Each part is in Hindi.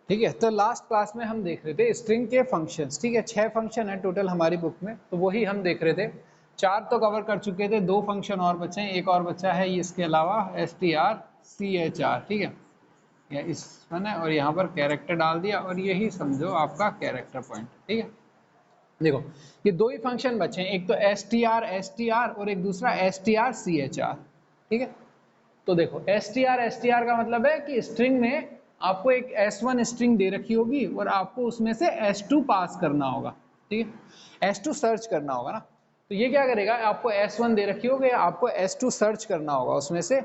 ठीक है। तो लास्ट क्लास में हम देख रहे थे स्ट्रिंग के फंक्शंस। ठीक है, 6 फंक्शन है टोटल हमारी बुक में, तो वही हम देख रहे थे। 4 तो कवर कर चुके थे, 2 फंक्शन और बचे हैं, एक और बच्चा है ये इसके अलावा strchr। ठीक है, या इस है और यहाँ पर कैरेक्टर डाल दिया और यही समझो आपका कैरेक्टर पॉइंट। ठीक है, देखो ये 2 ही फंक्शन बचे हैं, एक तो str और एक दूसरा strchr। ठीक है, तो देखो str का मतलब है कि स्ट्रिंग में आपको एक s1 स्ट्रिंग दे रखी होगी और आपको उसमें से s2 पास करना होगा। ठीक है, s2 सर्च करना होगा ना, तो ये क्या करेगा, आपको s1 दे रखी होगी, आपको s2 सर्च करना होगा उसमें से,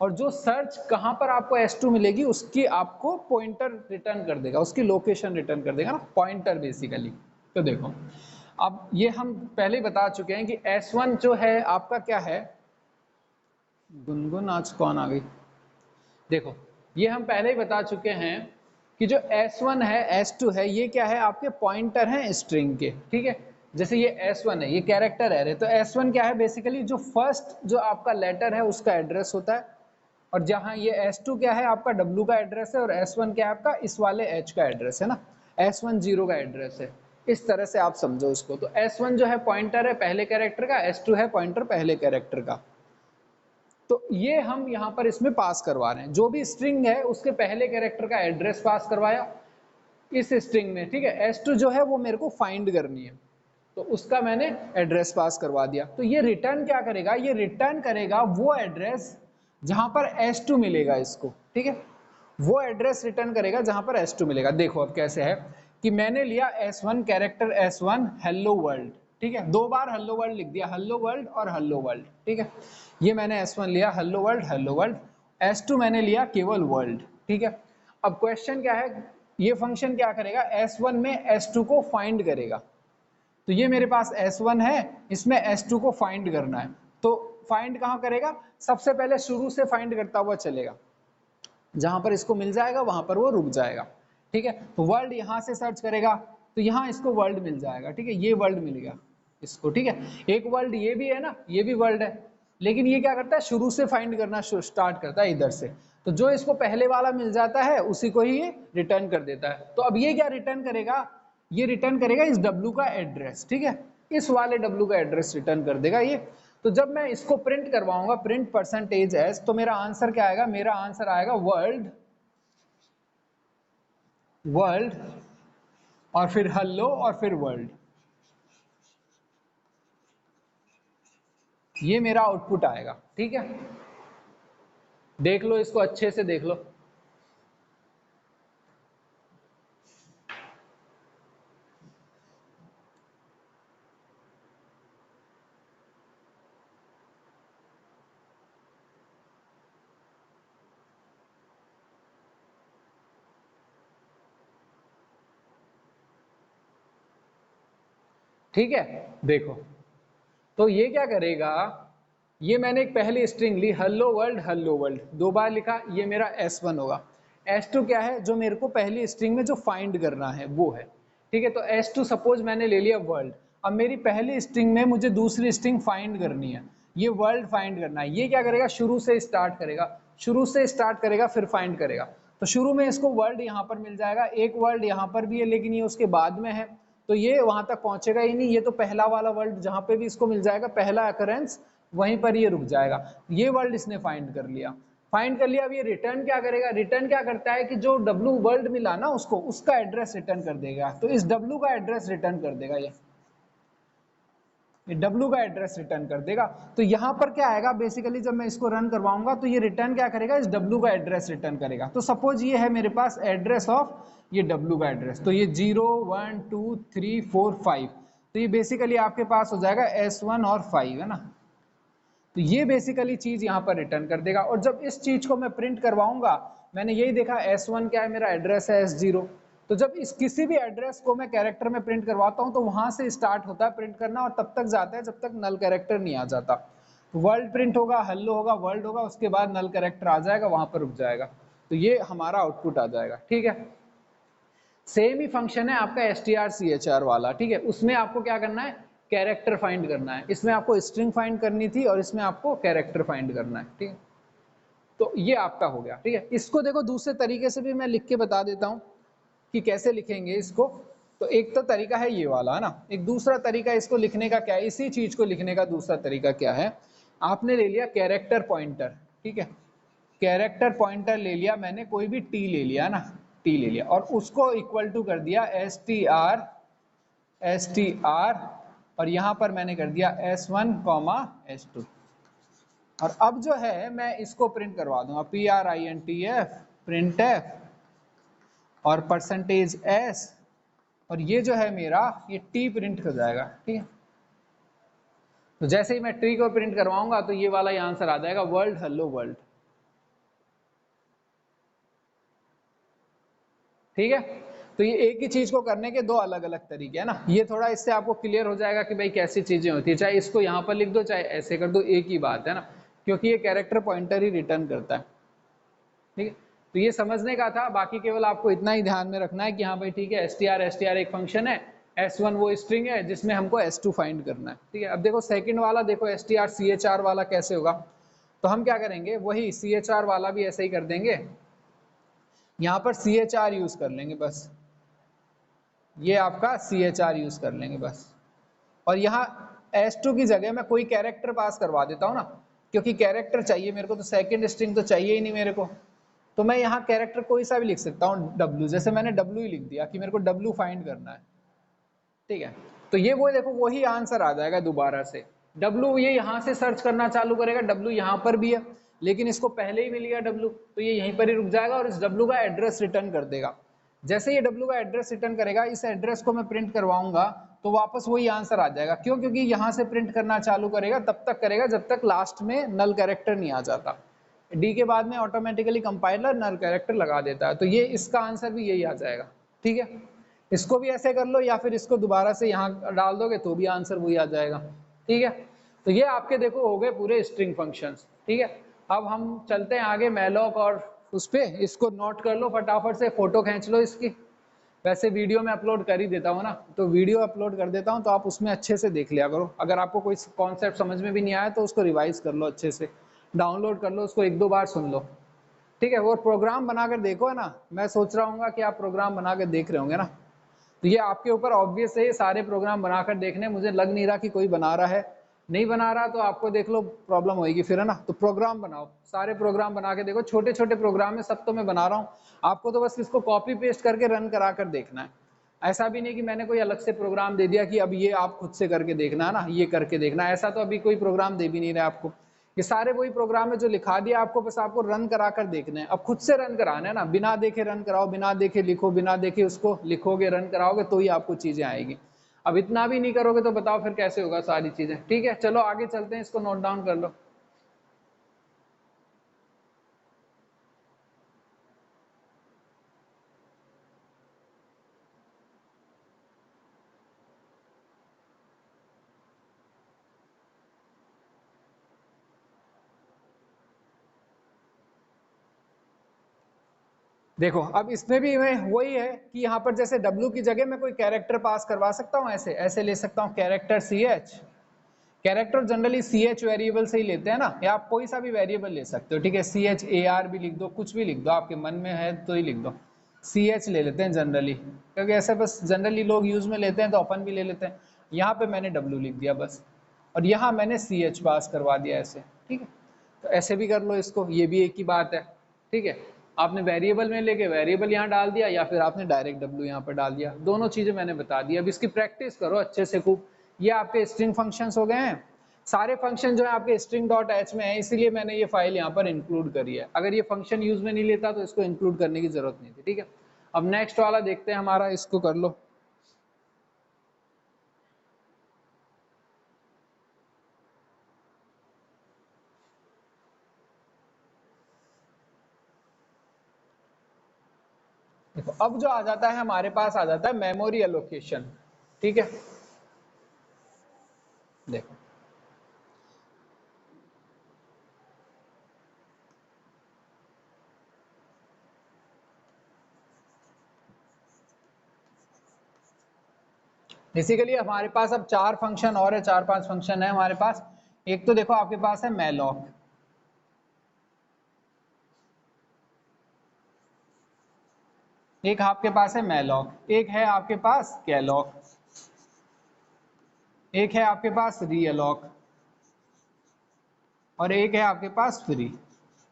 और जो सर्च कहां पर आपको s2 मिलेगी उसकी आपको पॉइंटर रिटर्न कर देगा, उसकी लोकेशन रिटर्न कर देगा ना, पॉइंटर बेसिकली। तो देखो अब ये हम पहले ही बता चुके हैं कि s1 जो है आपका क्या है, गुनगुन आज कौन आ गई, देखो ये हम पहले ही बता चुके हैं कि जो s1 है s2 है ये क्या है, आपके पॉइंटर हैं स्ट्रिंग के। ठीक है, जैसे ये s1 है, ये कैरेक्टर है, तो s1 क्या है, बेसिकली जो फर्स्ट जो आपका लेटर है उसका एड्रेस होता है, और जहां ये s2 क्या है, आपका w का एड्रेस है, और s1 क्या है, आपका इस वाले h का एड्रेस है ना, s1 0 का एड्रेस है। इस तरह से आप समझो इसको। तो s1 जो है पॉइंटर है पहले कैरेक्टर का, s2 है पॉइंटर पहले कैरेक्टर का। तो ये हम यहाँ पर इसमें पास करवा रहे हैं, जो भी स्ट्रिंग है उसके पहले कैरेक्टर का एड्रेस पास करवाया इस स्ट्रिंग में। ठीक है, s2 जो है वो मेरे को फाइंड करनी है, तो उसका मैंने एड्रेस पास करवा दिया। तो ये रिटर्न क्या करेगा, ये रिटर्न करेगा वो एड्रेस जहां पर s2 मिलेगा इसको। ठीक है, वो एड्रेस रिटर्न करेगा जहां पर s2 मिलेगा। देखो अब कैसे है कि मैंने लिया s1 character s1 hello world. ठीक है, 2 बार हेलो वर्ल्ड लिख दिया, हेलो वर्ल्ड और हेलो वर्ल्ड। ठीक है, ये मैंने s1 लिया हेलो वर्ल्ड, s2 मैंने लिया केवल वर्ल्ड। ठीक है, अब क्वेश्चन क्या है, ये फंक्शन क्या करेगा, s1 में s2 को फाइंड करेगा। तो ये मेरे पास s1 है, इसमें s2 को फाइंड करना है, तो फाइंड कहां करेगा, सबसे पहले शुरू से फाइंड करता हुआ चलेगा, जहां पर इसको मिल जाएगा वहां पर वो रुक जाएगा। ठीक है, तो वर्ल्ड यहां से सर्च करेगा, तो यहां इसको वर्ल्ड मिल जाएगा। ठीक है, ये वर्ल्ड मिल गया इसको। ठीक है, एक वर्ल्ड ये भी है ना, ये भी वर्ल्ड है, लेकिन ये क्या करता है, शुरू से फाइंड करना स्टार्ट करता है इधर से, तो जो इसको पहले वाला मिल जाता है उसी को ही ये रिटर्न कर देता है। तो अब ये क्या रिटर्न करेगा, ये रिटर्न करेगा इस w का एड्रेस। ठीक है, इस वाले w का एड्रेस रिटर्न कर देगा ये। तो जब मैं इसको प्रिंट करवाऊंगा, प्रिंट परसेंटेज एस, तो मेरा आंसर क्या आएगा, मेरा आंसर आएगा वर्ल्ड, वर्ल्ड और फिर हेलो और फिर वर्ल्ड। ये मेरा आउटपुट आएगा। ठीक है, देख लो इसको अच्छे से देख लो। ठीक है, देखो तो ये क्या करेगा, ये मैंने एक पहली स्ट्रिंग ली हेलो वर्ल्ड 2 बार लिखा, ये मेरा s1 होगा। s2 क्या है, जो मेरे को पहली स्ट्रिंग में जो फाइंड करना है वो है। ठीक है, तो s2 सपोज मैंने ले लिया वर्ल्ड, अब मेरी पहली स्ट्रिंग में मुझे दूसरी स्ट्रिंग फाइंड करनी है, ये वर्ल्ड फाइंड करना है। ये क्या करेगा, शुरू से स्टार्ट करेगा, शुरू से स्टार्ट करेगा फिर फाइंड करेगा। तो शुरू में इसको वर्ल्ड यहाँ पर मिल जाएगा, एक वर्ल्ड यहाँ पर भी है लेकिन ये उसके बाद में है, तो ये वहां तक पहुंचेगा ही नहीं, ये तो पहला वाला वर्ल्ड जहां पे भी इसको मिल जाएगा, पहला अकरेंस वहीं पर ये रुक जाएगा। ये वर्ल्ड इसने फाइंड कर लिया, फाइंड कर लिया। अब ये रिटर्न क्या करेगा, रिटर्न क्या करता है कि जो w वर्ल्ड मिला ना उसको, उसका एड्रेस रिटर्न कर देगा, तो इस w का एड्रेस रिटर्न कर देगा, ये w का एड्रेस रिटर्न कर देगा। तो यहां पर क्या आएगा, बेसिकली जब मैं इसको रन करवाऊंगा तो ये रिटर्न क्या करेगा, इस w का एड्रेस रिटर्न करेगा। तो सपोज ये है मेरे पास एड्रेस ऑफ ये w का एड्रेस, तो ये 0 1 2 3 4 5, तो ये बेसिकली आपके पास हो जाएगा s1 और 5 है ना। तो ये बेसिकली चीज यहाँ पर रिटर्न कर देगा। और जब इस चीज को मैं प्रिंट करवाऊंगा, मैंने यही देखा s1 क्या है, मेरा एड्रेस है s0, तो जब इस किसी भी एड्रेस को मैं कैरेक्टर में प्रिंट करवाता हूं तो वहां से स्टार्ट होता है प्रिंट करना, और तब तक जाता है जब तक नल कैरेक्टर नहीं आ जाता। वर्ल्ड प्रिंट होगा, हेलो होगा, वर्ल्ड होगा, उसके बाद नल कैरेक्टर आ जाएगा, वहां पर रुक जाएगा, तो ये हमारा आउटपुट आ जाएगा। ठीक है, सेम ही फंक्शन है आपका strchr वाला। ठीक है, उसमें आपको क्या करना है, कैरेक्टर फाइंड करना है, इसमें आपको स्ट्रिंग फाइंड करनी थी और इसमें आपको कैरेक्टर फाइंड करना है। ठीक है, तो ये आपका हो गया। ठीक है, इसको देखो दूसरे तरीके से भी मैं लिख के बता देता हूं। कि कैसे लिखेंगे इसको। तो एक तो तरीका है ये वाला, है ना। एक दूसरा तरीका इसको लिखने का क्या है, इसी चीज को लिखने का दूसरा तरीका क्या है, आपने ले लिया कैरेक्टर पॉइंटर, ठीक है। कैरेक्टर पॉइंटर ले लिया मैंने, कोई भी टी ले लिया ना, टी ले लिया, और उसको इक्वल टू कर दिया एस टी आर, और यहां पर मैंने कर दिया S1 कॉमा S2। और अब जो है मैं इसको प्रिंट करवा दूंगा, PRINTF प्रिंट एफ और %S, और ये जो है मेरा ये टी प्रिंट हो जाएगा, ठीक है। तो जैसे ही मैं ट्री को प्रिंट करवाऊंगा तो ये वाला आंसर आ जाएगा, वर्ल्ड हेलो वर्ल्ड, ठीक है। तो ये एक ही चीज को करने के दो अलग अलग तरीके हैं ना, ये थोड़ा इससे आपको क्लियर हो जाएगा कि भाई कैसी चीजें होती है, चाहे इसको यहाँ पर लिख दो चाहे ऐसे कर दो, एक ही बात है ना, क्योंकि ये कैरेक्टर पॉइंटर ही रिटर्न करता है, ठीक है। तो ये समझने का था, बाकी केवल आपको इतना ही ध्यान में रखना है कि हाँ भाई ठीक है, str एक फंक्शन है, S1 वो स्ट्रिंग है जिसमें हमको S2 फाइंड करना है, ठीक है। अब देखो सेकंड वाला, देखो str वाला कैसे होगा, तो हम क्या करेंगे, वही chr वाला भी ऐसे ही कर देंगे, यहाँ पर chr यूज कर लेंगे बस, ये आपका chr यूज कर लेंगे बस, और यहाँ S2 की जगह मैं कोई कैरेक्टर पास करवा देता हूँ ना, क्योंकि कैरेक्टर चाहिए मेरे को, तो सेकंड स्ट्रिंग तो चाहिए ही नहीं मेरे को, तो मैं यहाँ कैरेक्टर कोई सा भी लिख सकता हूँ, W, जैसे मैंने W ही लिख दिया कि मेरे को W फाइंड करना है, ठीक है। तो ये वो देखो वही आंसर आ जाएगा दोबारा से, W ये यहाँ से सर्च करना चालू करेगा, W यहाँ पर भी है लेकिन इसको पहले ही मिल गया W, तो ये यहीं पर ही रुक जाएगा और इस W का एड्रेस रिटर्न कर देगा। जैसे ये W का एड्रेस रिटर्न करेगा, इस एड्रेस को मैं प्रिंट करवाऊंगा तो वापस वही आंसर आ जाएगा, क्यों, क्योंकि यहाँ से प्रिंट करना चालू करेगा, तब तक करेगा जब तक लास्ट में नल कैरेक्टर नहीं आ जाता, डी के बाद में ऑटोमेटिकली कंपाइलर नल कैरेक्टर लगा देता है, तो ये इसका आंसर भी यही आ जाएगा, ठीक है। इसको भी ऐसे कर लो या फिर इसको दोबारा से यहाँ डाल दोगे तो भी आंसर वही आ जाएगा, ठीक है। तो ये आपके देखो हो गए पूरे स्ट्रिंग फंक्शंस, ठीक है। अब हम चलते हैं आगे मैलॉक और उस पे, इसको नोट कर लो फटाफट से, फोटो खींच लो इसकी, वैसे वीडियो में अपलोड कर ही देता हूँ ना, तो वीडियो अपलोड कर देता हूँ तो आप उसमें अच्छे से देख लिया करो, अगर आपको कोई कॉन्सेप्ट समझ में भी नहीं आया तो उसको रिवाइज कर लो अच्छे से, डाउनलोड कर लो उसको, एक दो बार सुन लो, ठीक है। वो प्रोग्राम बनाकर देखो, है ना, मैं सोच रहा हूँ कि आप प्रोग्राम बनाकर देख रहे होंगे ना, तो ये आपके ऊपर ऑब्वियस है, ये सारे प्रोग्राम बनाकर देखने, मुझे लग नहीं रहा कि कोई बना रहा है, नहीं बना रहा तो आपको देख लो प्रॉब्लम होगी फिर, है ना। तो प्रोग्राम बनाओ, सारे प्रोग्राम बना के देखो, छोटे छोटे प्रोग्राम है सब, तो मैं बना रहा हूँ, आपको तो बस इसको कॉपी पेस्ट करके रन करा कर देखना है, ऐसा भी नहीं कि मैंने कोई अलग से प्रोग्राम दे दिया कि अब ये आप खुद से करके देखना है ना, ये करके देखना, ऐसा तो अभी कोई प्रोग्राम दे भी नहीं रहा आपको, ये सारे वही प्रोग्राम है जो लिखा दिया आपको, बस आपको रन करा कर देखना है, अब खुद से रन कराना है ना, बिना देखे रन कराओ, बिना देखे लिखो, बिना देखे उसको लिखोगे रन कराओगे तो ही आपको चीजें आएगी, अब इतना भी नहीं करोगे तो बताओ फिर कैसे होगा सारी चीजें, ठीक है। चलो आगे चलते हैं, इसको नोट डाउन कर लो। देखो अब इसमें भी मैं वही है कि यहाँ पर जैसे W की जगह मैं कोई कैरेक्टर पास करवा सकता हूँ, ऐसे ऐसे ले सकता हूँ character CH, character generally CH variable से ही लेते हैं ना, या आप कोई सा भी वेरिएबल ले सकते हो, ठीक है, CHAR भी लिख दो, कुछ भी लिख दो, आपके मन में है तो ही लिख दो, CH ले लेते हैं जनरली, क्योंकि ऐसे बस जनरली लोग यूज में लेते हैं तो अपन भी ले लेते हैं, यहाँ पे मैंने W लिख दिया बस, और यहाँ मैंने CH पास करवा दिया ऐसे, ठीक है। तो ऐसे भी कर लो इसको, ये भी एक ही बात है, ठीक है। आपने वेरिएबल में लेके वेरिएबल यहाँ डाल दिया, या फिर आपने डायरेक्ट W यहाँ पर डाल दिया, दोनों चीजें मैंने बता दी, अब इसकी प्रैक्टिस करो अच्छे से खूब। ये आपके स्ट्रिंग फंक्शंस हो गए हैं, सारे फंक्शन जो है आपके string.h में है, इसीलिए मैंने ये फाइल यहाँ पर इंक्लूड करी है, अगर ये फंक्शन यूज में नहीं लेता तो इसको इंक्लूड करने की जरूरत नहीं थी, ठीक है। अब नेक्स्ट वाला देखते हैं हमारा, इसको कर लो। देखो अब जो आ जाता है हमारे पास आ जाता है मेमोरी एलोकेशन, ठीक है। देखो बेसिकली हमारे पास अब चार फंक्शन और है, चार पांच फंक्शन है हमारे पास। एक तो देखो आपके पास है मैलॉक, एक आपके पास है मैलॉक, एक है आपके पास कैलॉक, एक है आपके पास रीअलॉक और एक है आपके पास फ्री।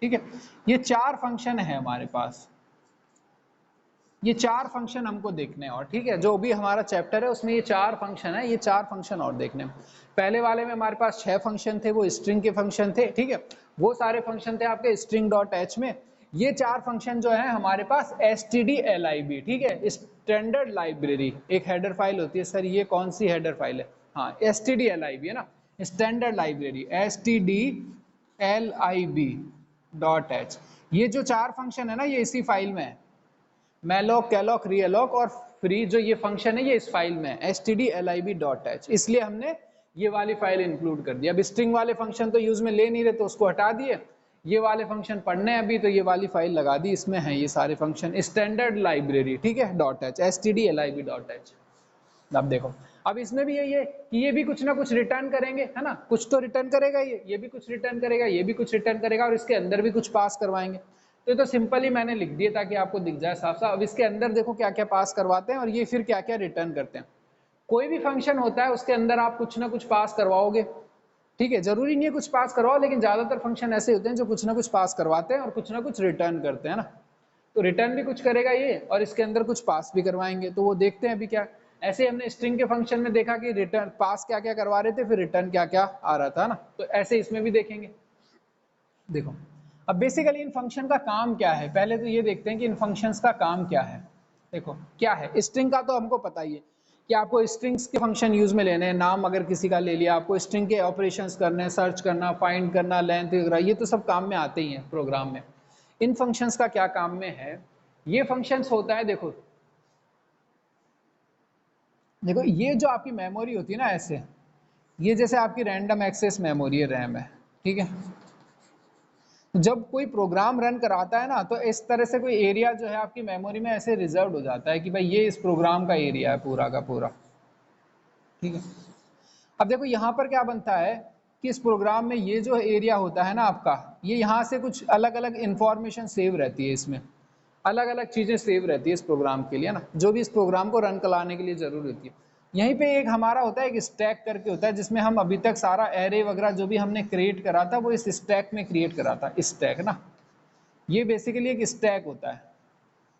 ठीक है, ये चार फंक्शन है हमारे पास, ये चार फंक्शन हमको देखने हैं। और ठीक है, जो भी हमारा चैप्टर है उसमें ये चार फंक्शन है, ये चार फंक्शन और देखने में। पहले वाले में हमारे पास 6 फंक्शन थे, वो स्ट्रिंग के फंक्शन थे। ठीक है, वो सारे फंक्शन थे आपके स्ट्रिंग डॉट एच में। ये चार फंक्शन जो है हमारे पास stdlib, ठीक है, स्टैंडर्ड लाइब्रेरी, एक हेडर फाइल होती है। सर ये कौन सी हेडर फाइल है? हाँ, stdlib है ना, स्टैंडर्ड लाइब्रेरी stdlib.h। ये जो चार फंक्शन है ना, ये इसी फाइल में है। मैलॉक, कैलॉक, रीअलॉक और फ्री, जो ये फंक्शन है ये इस फाइल में है stdlib.h, इसलिए हमने ये वाली फाइल इंक्लूड कर दी। अब स्ट्रिंग वाले फंक्शन तो यूज में ले नहीं रहे तो उसको हटा दिए, ये वाले फंक्शन पढ़ने हैं अभी तो ये वाली फाइल लगा दी, इसमें है ये सारे फंक्शन स्टैंडर्ड लाइब्रेरी। ठीक है, .h stdlib.h। अब देखो, अब इसमें भी यही है कि ये भी कुछ ना कुछ रिटर्न करेंगे, है ना, कुछ तो रिटर्न करेगा, ये भी कुछ रिटर्न करेगा, ये भी कुछ रिटर्न करेगा और इसके अंदर भी कुछ पास करवाएंगे। तो ये तो सिंपल ही मैंने लिख दिया ताकि आपको दिख जाए साफ साफ। अब इसके अंदर देखो क्या क्या पास करवाते हैं और ये फिर क्या क्या रिटर्न करते हैं। कोई भी फंक्शन होता है उसके अंदर आप कुछ ना कुछ पास करवाओगे। ठीक है, जरूरी नहीं है कुछ पास करवाओ, लेकिन ज्यादातर फंक्शन ऐसे होते हैं जो कुछ ना कुछ पास करवाते हैं और कुछ ना कुछ रिटर्न करते हैं ना। तो रिटर्न भी कुछ करेगा ये और इसके अंदर कुछ पास भी करवाएंगे, तो वो देखते हैं अभी क्या। ऐसे हमने स्ट्रिंग के फंक्शन में देखा कि रिटर्न पास क्या क्या करवा रहे थे, फिर रिटर्न क्या क्या आ रहा था ना, तो ऐसे इसमें भी देखेंगे। देखो, अब बेसिकली इन फंक्शन का काम क्या है, पहले तो ये देखते हैं कि इन फंक्शंस का काम क्या है। देखो क्या है, स्ट्रिंग का तो हमको पता ही है कि आपको स्ट्रिंग्स के फंक्शन यूज में लेने हैं। नाम अगर किसी का ले लिया, आपको स्ट्रिंग के ऑपरेशंस करने हैं, सर्च करना, फाइंड करना, लेंथ वगैरह, ये तो सब काम में आते ही हैं प्रोग्राम में। इन फंक्शंस का क्या काम में है, ये फंक्शंस होता है, देखो देखो ये जो आपकी मेमोरी होती है ना, ऐसे ये जैसे आपकी रैंडम एक्सेस मेमोरी है, रैम है। ठीक है, जब कोई प्रोग्राम रन कराता है ना, तो इस तरह से कोई एरिया जो है आपकी मेमोरी में ऐसे रिजर्व हो जाता है कि भाई ये इस प्रोग्राम का एरिया है पूरा का पूरा। ठीक है, अब देखो यहाँ पर क्या बनता है कि इस प्रोग्राम में ये जो एरिया होता है ना आपका, ये यहाँ से कुछ अलग अलग इंफॉर्मेशन सेव रहती है, इसमें अलग अलग चीजें सेव रहती है इस प्रोग्राम के लिए ना, जो भी इस प्रोग्राम को रन कराने के लिए जरूरी होती है। यहीं पे एक हमारा होता है एक स्टैक करके होता है, जिसमें हम अभी तक सारा एरे वगैरह जो भी हमने क्रिएट करा था वो इस स्टैक में क्रिएट करा था। स्टैक ना, ये बेसिकली एक स्टैक होता है।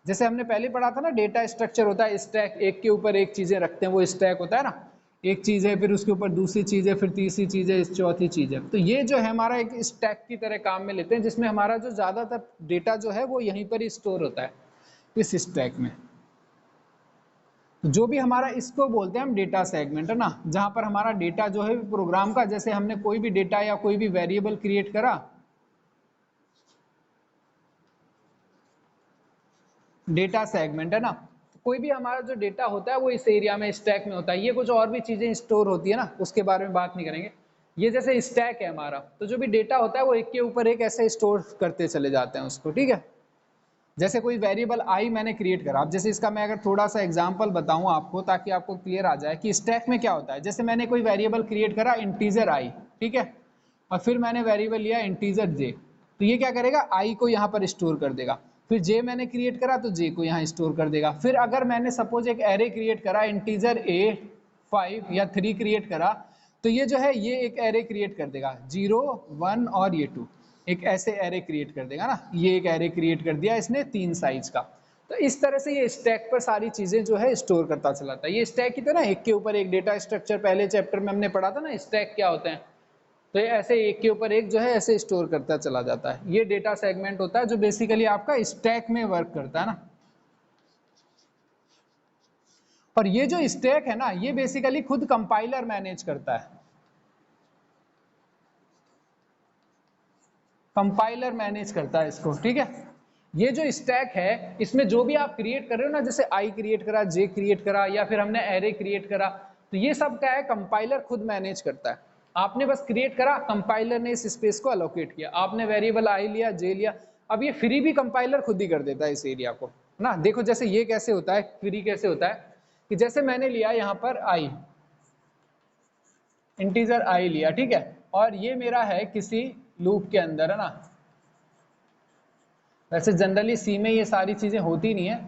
जैसे हमने पहले पढ़ा था ना, डेटा स्ट्रक्चर होता है स्टैक, एक के ऊपर एक चीजें रखते हैं, वो स्टैक होता है ना। एक चीज है, फिर उसके ऊपर दूसरी चीज है, फिर तीसरी चीज है, चौथी चीज है। तो ये जो है हमारा एक स्टैक की तरह काम में लेते हैं, जिसमें हमारा जो ज्यादातर डेटा जो है वो यहीं पर ही स्टोर होता है इस स्टैक में। जो भी हमारा, इसको बोलते हैं हम डेटा सेगमेंट, है ना, जहां पर हमारा डेटा जो है प्रोग्राम का, जैसे हमने कोई भी डेटा या कोई भी वेरिएबल क्रिएट करा, डेटा सेगमेंट है ना, कोई भी हमारा जो डेटा होता है वो इस एरिया में स्टैक में होता है। ये कुछ और भी चीजें स्टोर होती है ना, उसके बारे में बात नहीं करेंगे। ये जैसे स्टैक है हमारा, तो जो भी डेटा होता है वो एक के ऊपर एक ऐसे स्टोर करते चले जाते हैं उसको। ठीक है, जैसे कोई वेरिएबल आई मैंने क्रिएट करा, अब जैसे इसका मैं अगर थोड़ा सा एग्जांपल बताऊं आपको ताकि आपको क्लियर आ जाए कि स्टैक में क्या होता है। जैसे मैंने कोई वेरिएबल क्रिएट करा इंटीजर आई, ठीक है, और फिर मैंने वेरिएबल लिया इंटीजर जे, तो ये क्या करेगा, आई को यहाँ पर स्टोर कर देगा। फिर जे मैंने क्रिएट करा तो जे को यहाँ स्टोर कर देगा। फिर अगर मैंने सपोज एक एरे क्रिएट करा इंटीजर ए 5 या 3 क्रिएट करा, तो ये जो है ये एक एरे क्रिएट कर देगा 0 1 और ये 2, एक ऐसे एरे क्रिएट कर देगा ना। ये एक एरे क्रिएट कर दिया इसने 3 साइज का। तो इस तरह से ये स्टैक पर सारी चीजें जो है स्टोर करता चला था। ये स्टैक की तरह एक के ऊपर एक डेटा स्ट्रक्चर पहले चैप्टर में हमने पढ़ा था ना, स्टैक क्या होते हैं। तो ये ऐसे एक के ऊपर एक जो है ऐसे स्टोर करता चला जाता है। ये डेटा सेगमेंट होता है जो बेसिकली आपका स्टैक में वर्क करता है ना। और ये जो स्टैक है ना, ये बेसिकली खुद कंपाइलर मैनेज करता है, कंपाइलर मैनेज करता है इसको। ठीक है, ये जो स्टैक है इसमें जो भी आप क्रिएट कर रहे हो ना, जैसे आई क्रिएट करा, जे क्रिएट करा, या फिर हमने एरे क्रिएट करा, तो ये सब क्या है, कंपाइलर खुद मैनेज करता है। आपने बस क्रिएट करा, कंपाइलर ने इस स्पेस को अलोकेट किया, आपने वेरिएबल आई लिया, जे लिया, अब ये फ्री भी कंपाइलर खुद ही कर देता है इस एरिया को ना। देखो जैसे ये कैसे होता है, फ्री कैसे होता है कि जैसे मैंने लिया यहाँ पर आई, इंटीजर आई लिया, ठीक है, और ये मेरा है किसी लूप के अंदर, है ना। वैसे जनरली सी में ये सारी चीजें होती नहीं है,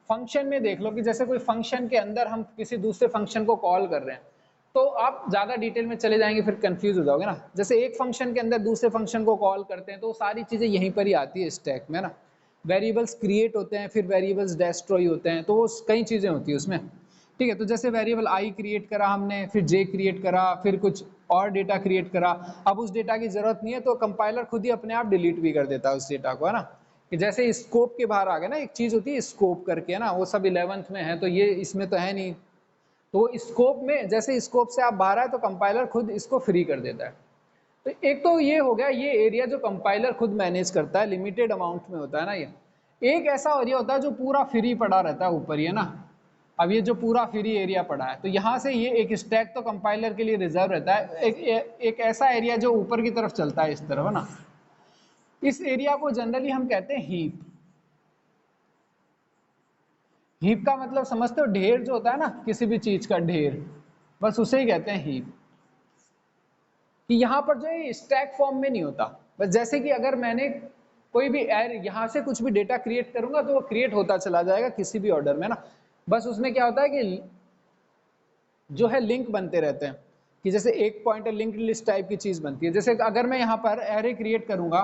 फंक्शन में देख लो कि जैसे कोई फंक्शन के अंदर हम किसी दूसरे फंक्शन को कॉल कर रहे हैं, तो आप ज़्यादा डिटेल में चले जाएंगे फिर कंफ्यूज हो जाओगे ना। जैसे एक फंक्शन के अंदर दूसरे फंक्शन को कॉल करते हैं तो सारी चीज़ें यहीं पर ही आती है स्टैक में ना। वेरिएबल्स क्रिएट होते हैं, फिर वेरिएबल्स डिस्ट्रॉय होते हैं, तो वो कई चीज़ें होती है उसमें। ठीक है, तो जैसे वेरिएबल आई क्रिएट करा हमने, फिर जे क्रिएट करा, फिर कुछ और डेटा क्रिएट करा। अब उस डेटा की ज़रूरत नहीं है तो कंपाइलर खुद ही अपने आप डिलीट भी कर देता है उस डेटा को, है ना। कि जैसे स्कोप के बाहर आ गया ना, एक चीज़ होती है स्कोप करके, है ना, वो सब 11th में है, तो ये इसमें तो है नहीं। तो स्कोप में जैसे स्कोप से आप बाहर आए तो कंपाइलर खुद इसको फ्री कर देता है। तो एक तो ये हो गया, ये एरिया जो कंपाइलर खुद मैनेज करता है, लिमिटेड अमाउंट में होता है ना ये। एक ऐसा एरिया होता है जो पूरा फ्री पड़ा रहता है ऊपर, ये ना। अब ये जो पूरा फ्री एरिया पड़ा है, तो यहाँ से ये एक स्टैक तो कंपाइलर के लिए रिजर्व रहता है। एक ऐसा एरिया जो ऊपर की तरफ चलता है इस तरफ, है ना, इस एरिया को जनरली हम कहते हैं हीप। हीप का मतलब समझते हो, ढेर जो होता है ना, किसी भी चीज का ढेर, बस उसे ही कहते हैं हीप। कि यहाँ पर जो है स्टैक फॉर्म में नहीं होता, बस जैसे कि अगर मैंने कोई भी यहाँ से कुछ भी डेटा क्रिएट करूंगा तो वो क्रिएट होता चला जाएगा किसी भी ऑर्डर में ना। बस उसमें क्या होता है कि जो है लिंक बनते रहते हैं, कि जैसे एक पॉइंटर लिंक्ड लिस्ट टाइप की चीज बनती है। जैसे अगर मैं यहाँ पर एरे क्रिएट करूंगा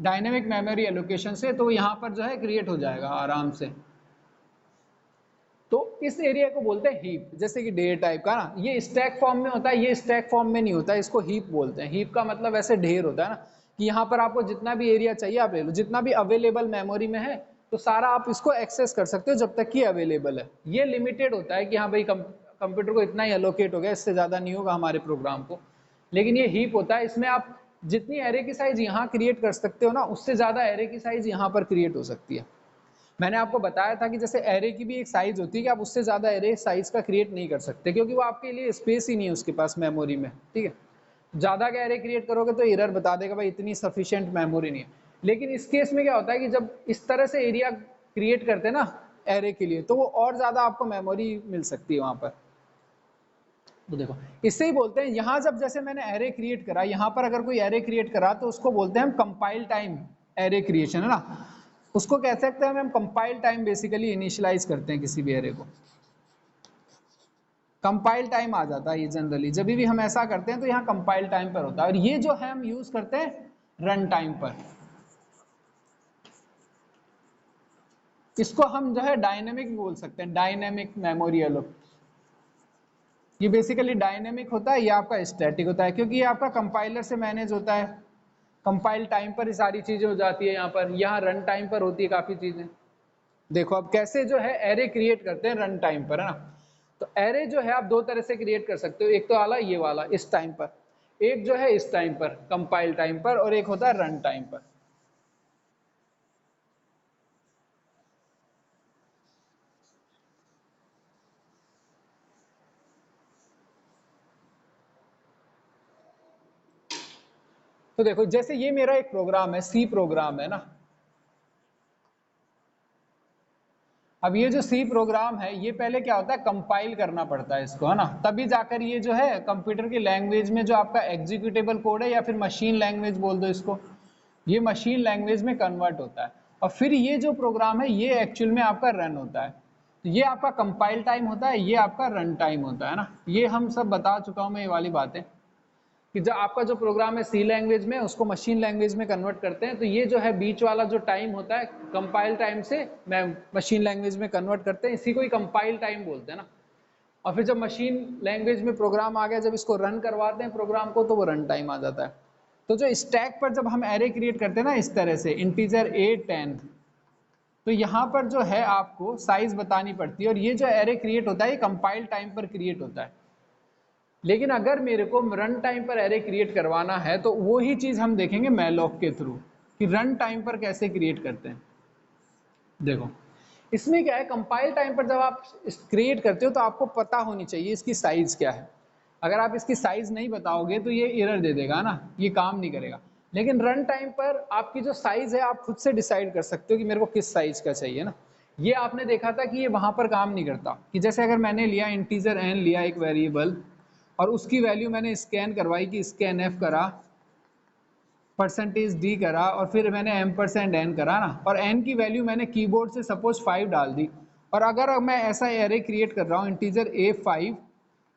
डायनेमिक मेमोरी एलोकेशन से, तो यहाँ पर जो है क्रिएट हो जाएगा आराम से। तो इस एरिया को बोलते हैं हीप, जैसे कि ढेर टाइप का ना। ये स्टैक फॉर्म में होता है, ये स्टैक फॉर्म में नहीं होता, इसको हीप बोलते हैं। हीप का मतलब ऐसे ढेर होता है ना, कि यहाँ पर आपको जितना भी एरिया चाहिए आप ले लो, जितना भी अवेलेबल मेमोरी में है तो सारा आप इसको एक्सेस कर सकते हो जब तक कि अवेलेबल है। ये लिमिटेड होता है कि हाँ भाई कंप्यूटर को इतना ही एलोकेट हो गया, इससे ज़्यादा नहीं होगा हमारे प्रोग्राम को। लेकिन ये हीप होता है, इसमें आप जितनी एरे की साइज यहाँ क्रिएट कर सकते हो ना, उससे ज़्यादा एरे की साइज यहाँ पर क्रिएट हो सकती है। मैंने आपको बताया था कि जैसे एरे की भी एक साइज होती है कि आप उससे ज़्यादा एरे साइज का क्रिएट नहीं कर सकते, क्योंकि वो आपके लिए स्पेस ही नहीं है उसके पास मेमोरी में। ठीक है, ज़्यादा का एरे क्रिएट करोगे तो एरर बता देगा भाई इतनी सफिशिएंट मेमोरी नहीं है। लेकिन इस केस में क्या होता है कि जब इस तरह से एरिया क्रिएट करते हैं ना एरे के लिए, तो वो और ज़्यादा आपको मेमोरी मिल सकती है वहाँ पर। तो देखो, इससे ही बोलते हैं, यहाँ जब जैसे मैंने एरे क्रिएट करा, यहाँ पर अगर कोई एरे क्रिएट करा तो उसको बोलते हैं हम कंपाइल टाइम एरे क्रिएशन, है ना। उसको कह सकते हैं हम कंपाइल टाइम बेसिकली इनिशियलाइज करते हैं किसी भी एरे को। कंपाइल टाइम आ जाता है ये जनरली, जब भी हम ऐसा करते हैं तो यहाँ कंपाइल टाइम पर होता है। और ये जो है हम यूज करते हैं रन टाइम पर। इसको हम जो है डायनेमिक बोल सकते हैं, डायनेमिक मेमोरी एलोकेशन। ये बेसिकली डायनेमिक होता है, ये आपका स्टैटिक होता है, क्योंकि ये आपका कंपाइलर से मैनेज होता है। कंपाइल टाइम पर ही सारी चीजें हो जाती है यहाँ पर, यहाँ रन टाइम पर होती है काफी चीजें। देखो अब कैसे जो है एरे क्रिएट करते हैं रन टाइम पर, है ना। तो एरे जो है आप दो तरह से क्रिएट कर सकते हो, एक तो वाला ये वाला इस टाइम पर, एक जो है इस टाइम पर कंपाइल टाइम पर, और एक होता है रन टाइम पर। तो देखो जैसे ये मेरा एक प्रोग्राम है, सी प्रोग्राम है ना। अब ये जो सी प्रोग्राम है, ये पहले क्या होता है कंपाइल करना पड़ता है इसको, है ना, तभी जाकर ये जो है कंप्यूटर की लैंग्वेज में जो आपका एग्जीक्यूटेबल कोड है, या फिर मशीन लैंग्वेज बोल दो इसको, ये मशीन लैंग्वेज में कन्वर्ट होता है। और फिर ये जो प्रोग्राम है ये एक्चुअल में आपका रन होता है। तो ये आपका कंपाइल टाइम होता है, ये आपका रन टाइम होता है ना। ये हम सब बता चुका हूँ मैं ये वाली बातें, कि जब आपका जो प्रोग्राम है सी लैंग्वेज में, उसको मशीन लैंग्वेज में कन्वर्ट करते हैं, तो ये जो है बीच वाला जो टाइम होता है कंपाइल टाइम से मैं मशीन लैंग्वेज में कन्वर्ट करते हैं, इसी को ही कंपाइल टाइम बोलते हैं ना। और फिर जब मशीन लैंग्वेज में प्रोग्राम आ गया, जब इसको रन करवाते हैं प्रोग्राम को, तो वो रन टाइम आ जाता है। तो जो स्टैक पर जब हम एरे क्रिएट करते हैं ना इस तरह से, इंटीजर 8 10, तो यहाँ पर जो है आपको साइज बतानी पड़ती है। और ये जो एरे क्रिएट होता है ये कंपाइल टाइम पर क्रिएट होता है। लेकिन अगर मेरे को रन टाइम पर एरे क्रिएट करवाना है तो वो ही चीज हम देखेंगे मैलॉक के थ्रू, कि रन टाइम पर कैसे क्रिएट करते हैं। देखो इसमें क्या है, कंपाइल टाइम पर जब आप क्रिएट करते हो तो आपको पता होनी चाहिए इसकी साइज क्या है। अगर आप इसकी साइज नहीं बताओगे तो ये एरर दे देगा ना, ये काम नहीं करेगा। लेकिन रन टाइम पर आपकी जो साइज है आप खुद से डिसाइड कर सकते हो कि मेरे को किस साइज का चाहिए ना। ये आपने देखा था कि ये वहां पर काम नहीं करता, कि जैसे अगर मैंने लिया इंटीजर एन लिया एक वेरिएबल, और उसकी वैल्यू मैंने स्कैन करवाई, कि स्कैन एफ करा, परसेंटेज डी करा, और फिर मैंने एम परसेंट एन करा ना, और एन की वैल्यू मैंने कीबोर्ड से सपोज 5 डाल दी, और अगर मैं ऐसा एरे क्रिएट कर रहा हूँ इंटीजर A5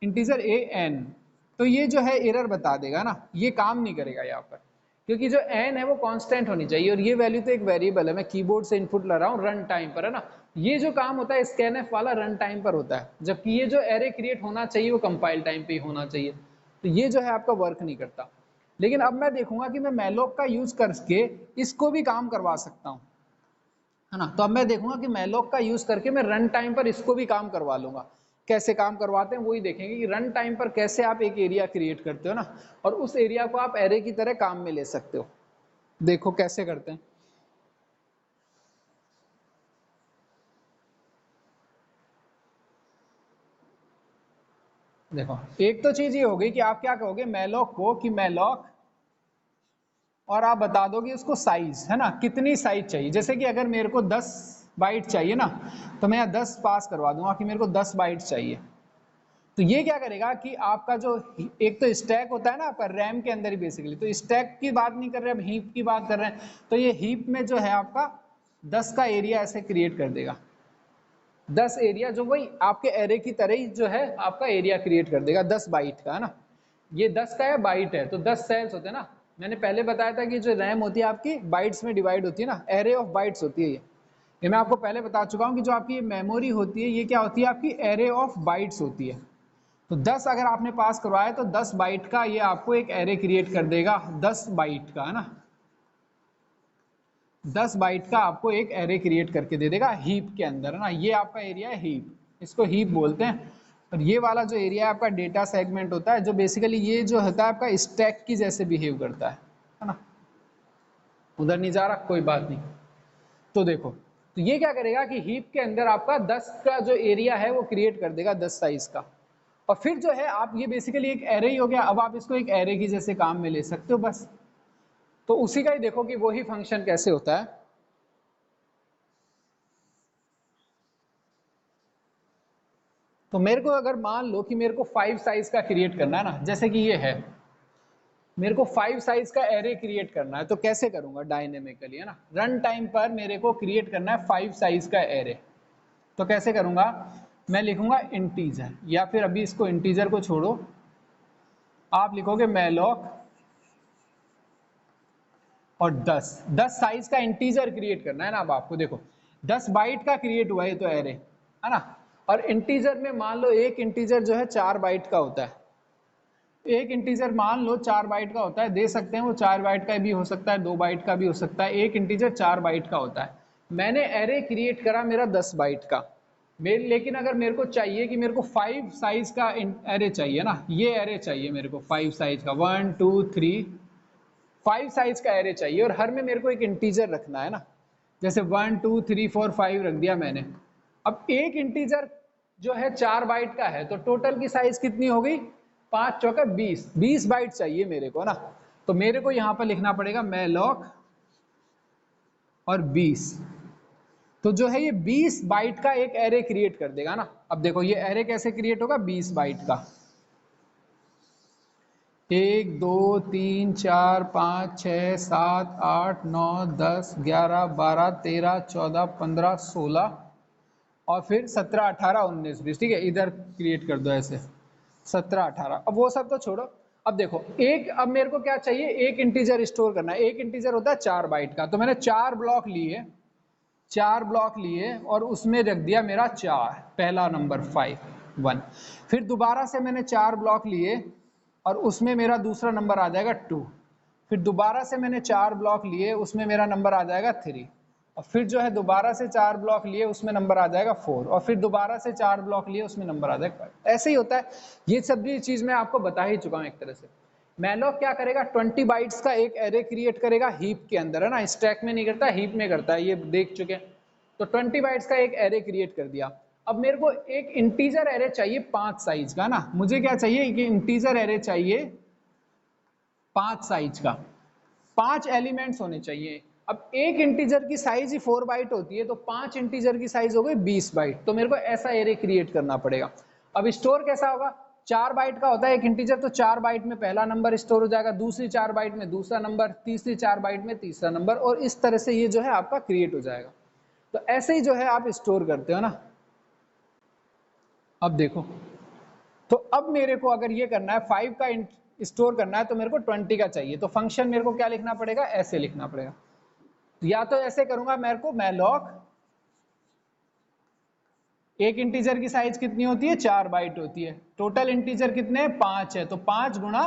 इंटीजर AN, तो ये जो है एरर बता देगा ना, ये काम नहीं करेगा यहाँ पर, क्योंकि जो n है वो कांस्टेंट होनी चाहिए और ये वैल्यू तो एक वेरिएबल है, मैं कीबोर्ड से इनपुट ला रहा हूँ रन टाइम पर, है ना। ये जो काम होता है स्कैनफ वाला रन टाइम पर होता है, जबकि ये जो एरे क्रिएट होना चाहिए वो कंपाइल टाइम पे ही होना चाहिए, तो ये जो है आपका वर्क नहीं करता। लेकिन अब मैं देखूंगा कि मैं मैलोक का यूज करके इसको भी काम करवा सकता हूँ, है ना। तो अब मैं देखूंगा कि मैलोक का यूज करके मैं रन टाइम पर इसको भी काम करवा लूंगा। कैसे काम करवाते हैं वही देखेंगे कि रन टाइम पर कैसे आप एक एरिया क्रिएट करते हो ना, और उस एरिया को आप एरे की तरह काम में ले सकते हो। देखो कैसे करते हैं। देखो एक तो चीज ये होगी कि आप क्या कहोगे मैलोक को कि मैलोक, और आप बता दोगे उसको साइज, है ना, कितनी साइज चाहिए। जैसे कि अगर मेरे को 10 बाइट चाहिए ना, तो मैं यहाँ 10 पास करवा दूंगा कि मेरे को 10 बाइट चाहिए। तो ये क्या करेगा कि आपका जो एक तो स्टैक होता है ना आपका रैम के अंदर ही बेसिकली, तो स्टैक की बात नहीं कर रहे, अब हीप की बात कर रहे हैं, तो ये हीप में जो है आपका 10 का एरिया ऐसे क्रिएट कर देगा। 10 एरिया जो वही आपके एरे की तरह ही जो है आपका एरिया क्रिएट कर देगा 10 बाइट का, है ना। ये 10 का है बाइट है तो 10 सेल्स होते हैं ना। मैंने पहले बताया था कि जो रैम होती है आपकी बाइट्स में डिवाइड होती है ना, एरे ऑफ बाइट्स होती है ये मैं आपको पहले बता चुका हूँ कि जो आपकी मेमोरी होती है ये क्या होती है आपकी एरे ऑफ बाइट्स होती है। तो 10 अगर आपने पास करवाया तो 10 बाइट का ये आपको एक एरे क्रिएट कर देगा, 10 बाइट का, है ना। 10 बाइट का आपको एक एरे क्रिएट करके दे देगा हीप के अंदर, है ना। ये आपका एरिया है हीप, इसको हीप बोलते हैं। और ये वाला जो एरिया है आपका डेटा सेगमेंट होता है, जो बेसिकली ये जो होता है आपका स्टैक की जैसे बिहेव करता है ना। उधर नहीं जा रहा, कोई बात नहीं। तो देखो, तो ये क्या करेगा कि हीप के अंदर आपका 10 का जो एरिया है वो क्रिएट कर देगा 10 साइज का। और फिर जो है आप ये बेसिकली एक एरे ही हो गया, अब आप इसको एक एरे की जैसे काम में ले सकते हो बस। तो उसी का ही देखो कि वही फंक्शन कैसे होता है। तो मेरे को अगर मान लो कि मेरे को 5 साइज का क्रिएट करना है ना, जैसे कि ये है, मेरे को 5 साइज का एरे क्रिएट करना है, तो कैसे करूंगा डायनेमिकली, है ना। रन टाइम पर मेरे को क्रिएट करना है 5 साइज का एरे, तो कैसे करूंगा, मैं लिखूंगा इंटीजर, या फिर अभी इसको इंटीजर को छोड़ो, आप लिखोगे मैलोक और 10 साइज का इंटीजर क्रिएट करना है ना। अब आपको देखो 10 बाइट का क्रिएट हुआ है तो एरे, है ना। और इंटीजर में मान लो एक इंटीजर जो है 4 बाइट का होता है, एक इंटीजर मान लो 4 बाइट का होता है, दे सकते हैं वो 4 बाइट का भी हो सकता है, 2 बाइट का भी हो सकता है, एक इंटीजर 4 बाइट का होता है। मैंने एरे क्रिएट करा मेरा 10 बाइट का, लेकिन अगर मेरे को चाहिए कि मेरे को 5 साइज का एरे चाहिए ना, ये एरे चाहिए मेरे को 5 साइज का, 1 2 3 5 साइज का एरे चाहिए, और हर में मेरे को एक इंटीजर रखना है ना। जैसे 1 2 3 4 5 रख दिया मैंने। अब एक इंटीजर जो है 4 बाइट का है, तो टोटल की साइज कितनी हो गई, 5 चौका 20 बाइट चाहिए मेरे को ना। तो मेरे को यहां पर लिखना पड़ेगा मैलोक और 20, तो जो है ये 20 बाइट का एक एरे क्रिएट कर देगा ना। अब देखो ये एरे कैसे क्रिएट होगा 20 बाइट का, 1 2 3 4 5 6 7 8 9 10 11 12 13 14 15 16 और फिर 17 18 19 20, ठीक है, इधर क्रिएट कर दो ऐसे 17 18। अब वो सब तो छोड़ो, अब देखो एक, अब मेरे को क्या चाहिए, एक इंटीजर स्टोर करना है। एक इंटीजर होता है 4 बाइट का, तो मैंने 4 ब्लॉक लिए, 4 ब्लॉक लिए और उसमें रख दिया मेरा 4, पहला नंबर 5 1। फिर दोबारा से मैंने 4 ब्लॉक लिए और उसमें मेरा दूसरा नंबर आ जाएगा 2। फिर दोबारा से मैंने 4 ब्लॉक लिए, उसमें मेरा नंबर आ जाएगा 3। और फिर जो है दोबारा से 4 ब्लॉक लिए, उसमें नंबर आ जाएगा 4। और फिर दोबारा से 4 ब्लॉक लिए, उसमें नंबर आ जाएगा 5। ऐसे ही होता है। ये सब भी चीज मैं आपको बता ही चुका हूँ एक तरह से। मैलोक क्या करेगा, 20 बाइट्स का एक एरे क्रिएट करेगा हीप के अंदर, है ना। स्टैक में नहीं करता, हीप में करता है, ये देख चुके हैं। तो 20 बाइट्स का एक एरे क्रिएट कर दिया। अब मेरे को एक इंटीजर एरे चाहिए 5 साइज का ना, मुझे क्या चाहिए कि इंटीजर एरे चाहिए 5 साइज का, 5 एलिमेंट्स होने चाहिए। अब एक इंटीजर की साइज ही 4 बाइट होती है, तो 5 इंटीजर की साइज हो गई 20 बाइट, तो मेरे को ऐसा एरे क्रिएट करना पड़ेगा। अब स्टोर कैसा होगा, 4 बाइट का होता है एक इंटीजर, तो 4 बाइट में पहला नंबर स्टोर हो जाएगा, दूसरी 4 बाइट में दूसरा नंबर, तीसरी 4 बाइट में तीसरा नंबर, और इस तरह से ये जो है आपका क्रिएट हो जाएगा। तो ऐसे ही जो है आप स्टोर करते हो ना। अब देखो, तो अब मेरे को अगर ये करना है 5 का स्टोर करना है तो मेरे को 20 का चाहिए, तो फंक्शन मेरे को क्या लिखना पड़ेगा, ऐसे लिखना पड़ेगा। या तो ऐसे करूंगा, मेरे को मैलॉक, एक इंटीजर की साइज कितनी होती है, 4 बाइट होती है, टोटल इंटीजर कितने हैं, 5 है, तो 5 गुणा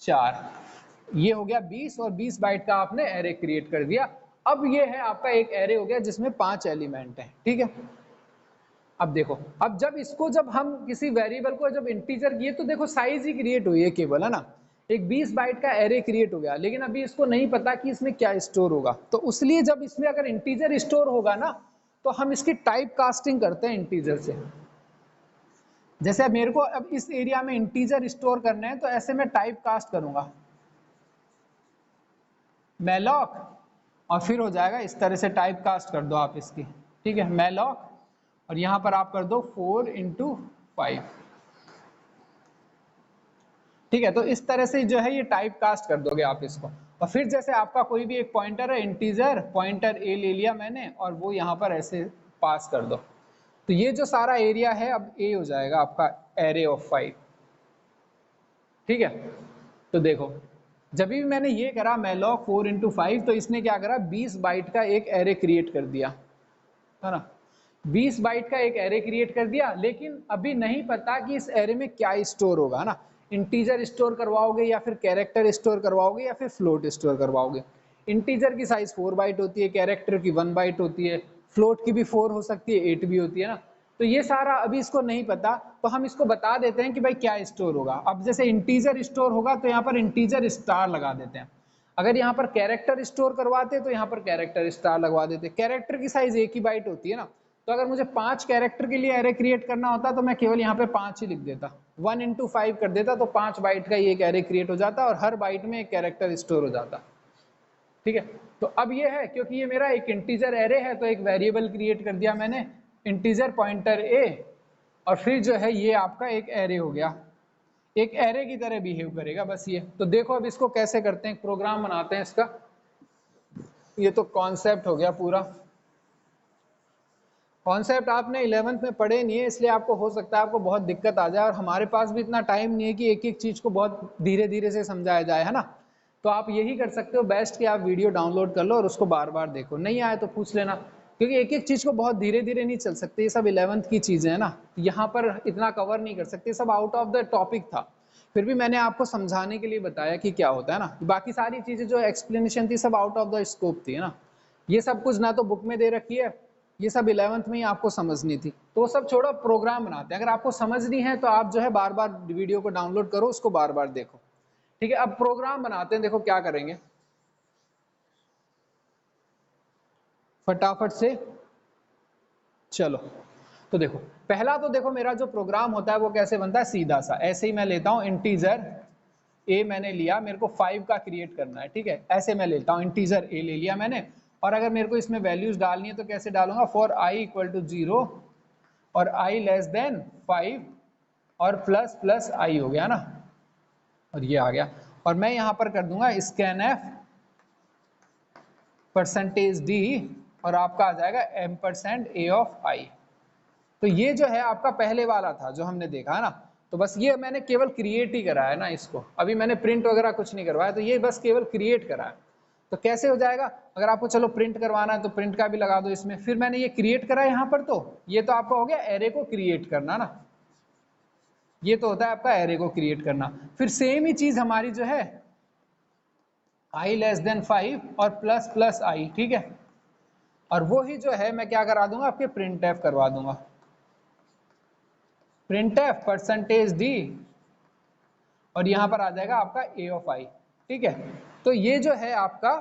4, ये हो गया 20, और 20 बाइट का आपने एरे क्रिएट कर दिया। अब ये है आपका एक एरे हो गया जिसमें 5 एलिमेंट है, ठीक है। अब देखो, अब जब हम किसी वेरिएबल को जब इंटीजर किए तो देखो साइज ही क्रिएट हुई है केवल, है ना, एक 20 बाइट का एरे क्रिएट हो गया, लेकिन अभी इसको नहीं पता कि इसमें क्या स्टोर होगा, तो उसलिए जब इसमें अगर इंटीजर स्टोर होगा ना तो हम इसकी टाइप कास्टिंग करते हैं इंटीजर से। जैसे अब मेरे को अब इस एरिया में इंटीजर स्टोर करने हैं तो ऐसे मैं टाइप कास्ट करूंगा मैलॉक, और फिर हो जाएगा इस तरह से टाइप कास्ट कर दो आप इसकी, ठीक है, मैलॉक, और यहां पर आप कर दो 4 × 5, ठीक है। तो इस तरह से जो है ये टाइप कास्ट कर दोगे आप इसको, और फिर जैसे आपका कोई भी एक पॉइंटर है, इंटीजर पॉइंटर ए ले लिया मैंने और वो यहाँ पर ऐसे पास कर दो, तो ये जो सारा एरिया है अब ए हो जाएगा आपका एरे ऑफ 5, ठीक है। तो देखो, जब भी मैंने ये करा मैलॉक 4 × 5, तो इसने क्या करा, 20 बाइट का एक एरे क्रिएट कर दिया, है ना, 20 बाइट का एक एरे क्रिएट कर दिया, लेकिन अभी नहीं पता कि इस एरे में क्या स्टोर होगा ना, इंटीजर स्टोर करवाओगे या फिर कैरेक्टर स्टोर करवाओगे या फिर फ्लोट स्टोर करवाओगे। इंटीजर की साइज 4 बाइट होती है, कैरेक्टर की 1 बाइट होती है, फ्लोट की भी 4 हो सकती है, 8 भी होती है ना, तो ये सारा अभी इसको नहीं पता, तो हम इसको बता देते हैं कि भाई क्या स्टोर होगा। अब जैसे इंटीजर स्टोर होगा तो यहाँ पर इंटीजर स्टार लगा देते हैं, अगर यहाँ पर कैरेक्टर स्टोर करवाते तो यहाँ पर कैरेक्टर स्टार लगवा देते। कैरेक्टर की साइज 1 ही बाइट होती है ना, तो अगर मुझे 5 कैरेक्टर के लिए एरे क्रिएट करना होता तो मैं केवल यहाँ पे 5 ही लिख देता, 1 × 5 कर देता, तो 5 बाइट का ये एक एरे क्रिएट हो जाता और हर बाइट में एक कैरेक्टर स्टोर हो जाता, ठीक है। तो अब ये है, क्योंकि ये मेरा एक इंटीजर एरे है तो एक वेरिएबल क्रिएट कर दिया मैंने, इंटीजर पॉइंटर ए, और फिर जो है ये आपका एक एरे हो गया, एक एरे की तरह बिहेव करेगा, बस ये। तो देखो अब इसको कैसे करते हैं, प्रोग्राम बनाते हैं इसका। ये तो कॉन्सेप्ट हो गया पूरा, कॉन्सेप्ट आपने 11th में पढ़े नहीं है, इसलिए आपको हो सकता है आपको बहुत दिक्कत आ जाए, और हमारे पास भी इतना टाइम नहीं है कि एक एक चीज को बहुत धीरे धीरे से समझाया जाए, है ना। तो आप यही कर सकते हो बेस्ट कि आप वीडियो डाउनलोड कर लो और उसको बार बार देखो, नहीं आए तो पूछ लेना, क्योंकि एक एक चीज को बहुत धीरे धीरे नहीं चल सकते, ये सब 11th की चीजें है ना, यहाँ पर इतना कवर नहीं कर सकते, सब आउट ऑफ द टॉपिक था, फिर भी मैंने आपको समझाने के लिए बताया कि क्या होता है ना, बाकी सारी चीजें जो एक्सप्लेनेशन थी सब आउट ऑफ द स्कोप थी, है ना, ये सब कुछ ना तो बुक में दे रखी है, ये सब 11th में ही आपको समझनी थी, तो वो सब छोड़ो, प्रोग्राम बनाते हैं। अगर आपको समझनी है तो आप जो है बार बार वीडियो को डाउनलोड करो, उसको बार बार देखो, ठीक है। अब प्रोग्राम बनाते हैं, देखो क्या करेंगे फटाफट से, चलो। तो देखो पहला तो देखो मेरा जो प्रोग्राम होता है वो कैसे बनता है, सीधा सा ऐसे ही मैं लेता हूं, इंटीजर ए मैंने लिया, मेरे को 5 का क्रिएट करना है, ठीक है, ऐसे मैं लेता हूं, इंटीजर ए ले लिया मैंने, और अगर मेरे को इसमें वैल्यूज डालनी है तो कैसे डालूंगा, फॉर i = 0 और i < 5 और प्लस i हो गया ना, और ये आ गया, और मैं यहां पर कर दूंगा scanf %d और आपका आ जाएगा %a of i। तो ये जो है आपका पहले वाला था जो हमने देखा है ना, तो बस ये मैंने केवल क्रिएट ही करा है ना इसको, अभी मैंने प्रिंट वगैरह कुछ नहीं करवाया, तो ये बस केवल क्रिएट करा है। तो कैसे हो जाएगा, अगर आपको चलो प्रिंट करवाना है तो प्रिंट का भी लगा दो इसमें, फिर मैंने ये क्रिएट करा है यहाँ पर, तो ये तो आपका हो गया एरे को क्रिएट करना ना, ये तो होता है आपका एरे को क्रिएट करना। फिर सेम ही चीज हमारी जो है i < 5 और प्लस i, ठीक है, और वो ही जो है मैं क्या करा दूंगा, आपके printf करवा दूंगा, printf %d और यहां पर आ जाएगा आपका a of i, ठीक है। तो ये जो है आपका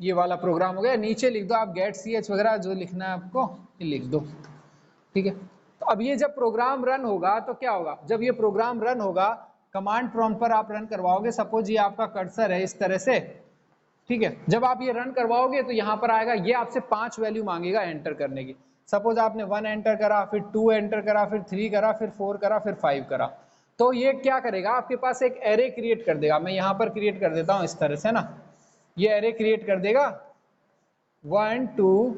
ये वाला प्रोग्राम हो गया, नीचे लिख दो आप get ch वगैरह जो लिखना है आपको ये लिख दो, ठीक है। तो अब ये जब प्रोग्राम रन होगा तो क्या होगा, जब ये प्रोग्राम रन होगा कमांड प्रॉम्प्ट पर आप रन करवाओगे, सपोज ये आपका कर्सर है इस तरह से, ठीक है, जब आप ये रन करवाओगे तो यहाँ पर आएगा, ये आपसे 5 वैल्यू मांगेगा एंटर करने की, सपोज आपने 1 एंटर करा, फिर 2 एंटर करा, फिर 3 करा, फिर 4 करा, फिर 5 करा, तो ये क्या करेगा, आपके पास एक एरे क्रिएट कर देगा। मैं यहाँ पर क्रिएट कर देता हूँ इस तरह से ना, ये एरे क्रिएट कर देगा 1 2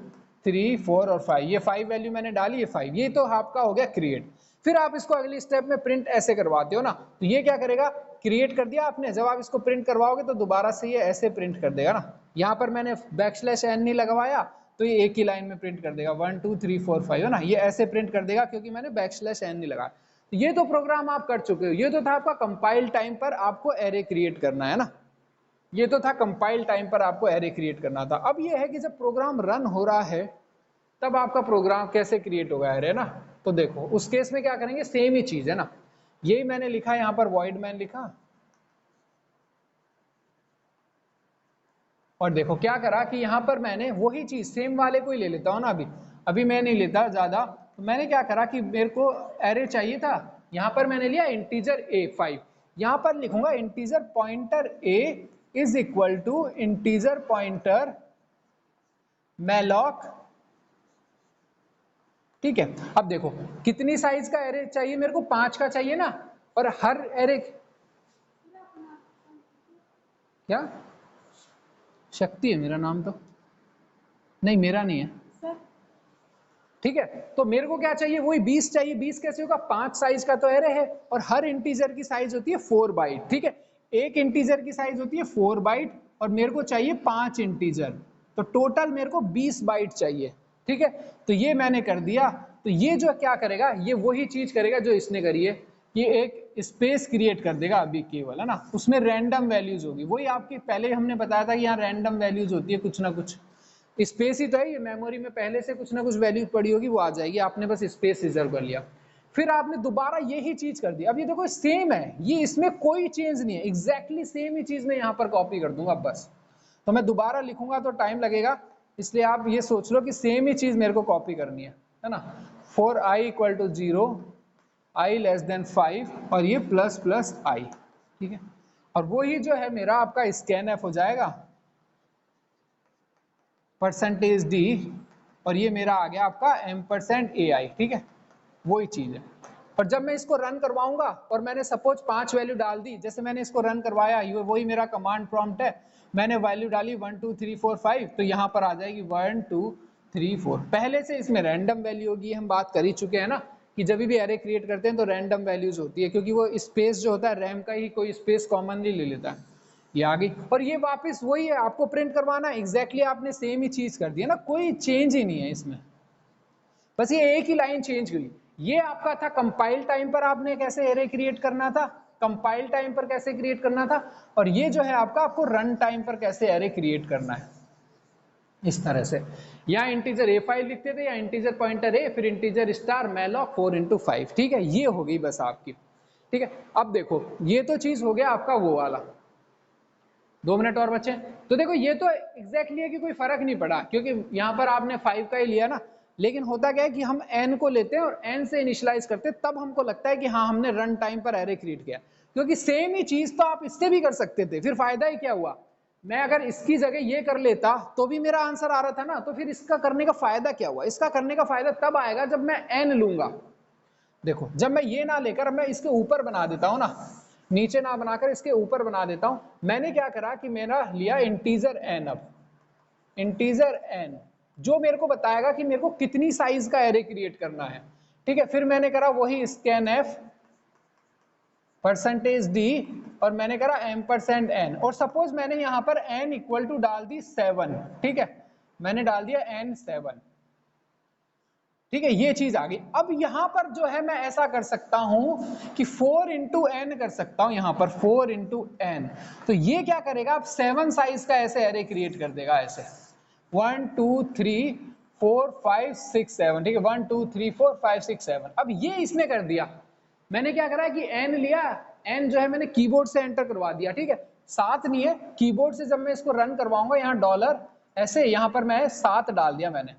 3 4 और 5, ये 5 वैल्यू मैंने डाली है 5, ये तो आपका हो गया क्रिएट। फिर आप इसको अगली स्टेप में प्रिंट ऐसे करवाते हो ना, तो ये क्या करेगा, क्रिएट कर दिया आपने, जब आप इसको प्रिंट करवाओगे तो दोबारा से ये ऐसे प्रिंट कर देगा ना। यहाँ पर मैंने बैकस्लैश n नहीं लगवाया तो ये एक ही लाइन में प्रिंट कर देगा 1 2 3 4 5 है ना, ये ऐसे प्रिंट कर देगा क्योंकि मैंने बैकस्लैश n नहीं लगाया। तो ये तो प्रोग्राम आप कर चुके हो, ये तो था आपका कंपाइल टाइम पर आपको एरे क्रिएट करना है ना, ये तो था कंपाइल टाइम पर आपको एरे क्रिएट करना था। अब ये है कि जब प्रोग्राम रन हो रहा है तब आपका प्रोग्राम कैसे क्रिएट होगा एरे ना। तो देखो उस केस में क्या करेंगे, सेम ही चीज है ना, यही मैंने लिखा यहाँ पर void main लिखा, और देखो क्या करा कि यहाँ पर मैंने वही चीज सेम वाले को ही ले लेता हूँ ना, अभी मैं नहीं लेता ज्यादा, तो मैंने क्या करा कि मेरे को एरे चाहिए था, यहाँ पर मैंने लिया इंटीजर a 5, यहाँ पर लिखूंगा integer pointer a is equal to integer pointer malloc, ठीक है। अब देखो कितनी साइज का एरे चाहिए मेरे को, 5 का चाहिए ना, और हर एरे क्या शक्ति है मेरा नाम, तो नहीं मेरा नहीं है, ठीक है। तो मेरे को क्या चाहिए, वही 20 चाहिए, 20 कैसे होगा, 5 साइज का तो एरे है और हर इंटीजर की साइज होती है 4 बाइट, ठीक है। एक इंटीजर की साइज होती है 4 बाइट और मेरे को चाहिए 5 इंटीजर, तो टोटल मेरे को 20 बाइट चाहिए, ठीक है। तो ये मैंने कर दिया, तो ये जो क्या करेगा, ये वही चीज करेगा जो इसने करी है, ये एक स्पेस क्रिएट कर देगा अभी केवल, है ना, उसमें रैंडम वैल्यूज होगी, वही आपकी पहले हमने बताया था कि यहाँ रैंडम वैल्यूज होती है, कुछ ना कुछ स्पेस ही तो है, ये मेमोरी में पहले से कुछ ना कुछ वैल्यू पड़ी होगी वो आ जाएगी, आपने बस स्पेस रिजर्व कर लिया, फिर आपने दोबारा यही चीज कर दी। अब ये देखो सेम है, ये इसमें कोई चेंज नहीं है, एग्जैक्टली सेम ही चीज मैं यहाँ पर कॉपी कर दूंगा बस, तो मैं दोबारा लिखूंगा तो टाइम लगेगा, इसलिए आप ये सोच लो कि सेम ही चीज मेरे को कॉपी करनी है ना। For i equal to 0, i less than 5 और ये प्लस प्लस i, ठीक है। और वही जो है मेरा आपका स्कैन एफ हो जाएगा %d और ये मेरा आ गया आपका m%ai, ठीक है, वही चीज है। और जब मैं इसको रन करवाऊंगा और मैंने सपोज 5 वैल्यू डाल दी, जैसे मैंने इसको रन करवाया, ये वही मेरा कमांड प्रॉम्प्ट है, मैंने वैल्यू डाली 1 2 3 4 5, तो यहाँ पर आ जाएगी 1 2 3 4, पहले से इसमें रैंडम वैल्यू होगी, हम बात कर ही चुके हैं ना कि जब भी एरे क्रिएट करते हैं तो रैंडम वैल्यूज होती है, क्योंकि वो स्पेस जो होता है रैम का ही कोई स्पेस कॉमनली ले लेता है, ये आ गई। और ये वापस वही है, आपको प्रिंट करवाना एग्जैक्टली आपने सेम ही चीज कर दी है ना, कोई चेंज ही नहीं है इसमें, बस ये एक ही लाइन चेंज हुई। ये आपका था कंपाइल टाइम पर आपने कैसे एरे क्रिएट करना था, कंपाइल टाइम पर कैसे क्रिएट करना था, और ये जो है आपका आपको रन टाइम पर कैसे एरे क्रिएट करना है, इस तरह से। यहाँ इंटीजर a5 लिखते थे या इंटीजर पॉइंटर a, फिर इंटीजर स्टार malloc 4 into 5, ठीक है, ये हो गई बस आपकी, ठीक है। अब देखो ये तो चीज हो गया आपका वो वाला, 2 मिनट और बचे, तो देखो ये तो एग्जैक्टली है कि कोई फर्क नहीं पड़ा, क्योंकि यहाँ पर आपने 5 का ही लिया ना, लेकिन होता क्या है कि हम n को लेते हैं और n से इनिशियलाइज करते हैं, तब हमको लगता है कि हाँ हमने रन टाइम पर एरे क्रिएट किया, क्योंकि सेम ही चीज तो आप इससे भी कर सकते थे, फिर फायदा ही क्या हुआ, मैं अगर इसकी जगह ये कर लेता तो भी मेरा आंसर आ रहा था ना, तो फिर इसका करने का फायदा क्या हुआ, इसका करने का फायदा तब आएगा जब मैं n लूंगा। देखो जब मैं ये ना लेकर मैं इसके ऊपर बना देता हूं ना, नीचे ना बनाकर इसके ऊपर बना देता हूं, मैंने क्या करा कि मेरा लिया इंटीजर n, अब इंटीजर n जो मेरे को बताएगा कि मेरे को कितनी साइज का एरे क्रिएट करना है, ठीक है। फिर मैंने करा वही स्कैन एफ %d और मैंने करा m%n, और सपोज मैंने यहां पर n इक्वल टू डाल दी 7, ठीक है, मैंने डाल दिया n 7, ठीक है, ये चीज आ गई। अब यहां पर जो है मैं ऐसा कर सकता हूं कि 4 into n कर सकता हूं, यहां पर 4 into n, तो ये क्या करेगा, अब 7 साइज का ऐसे एरे क्रिएट कर देगा, ऐसे 1 2 3 4 5 6 7, ठीक है, 1 2 3 4 5 6 7। अब ये इसने कर दिया, मैंने क्या करा कि n लिया, n जो है मैंने कीबोर्ड से एंटर करवा दिया, ठीक है, 7 नहीं है, कीबोर्ड से जब मैं इसको रन करवाऊंगा यहाँ डॉलर ऐसे, यहाँ पर मैं 7 डाल दिया मैंने,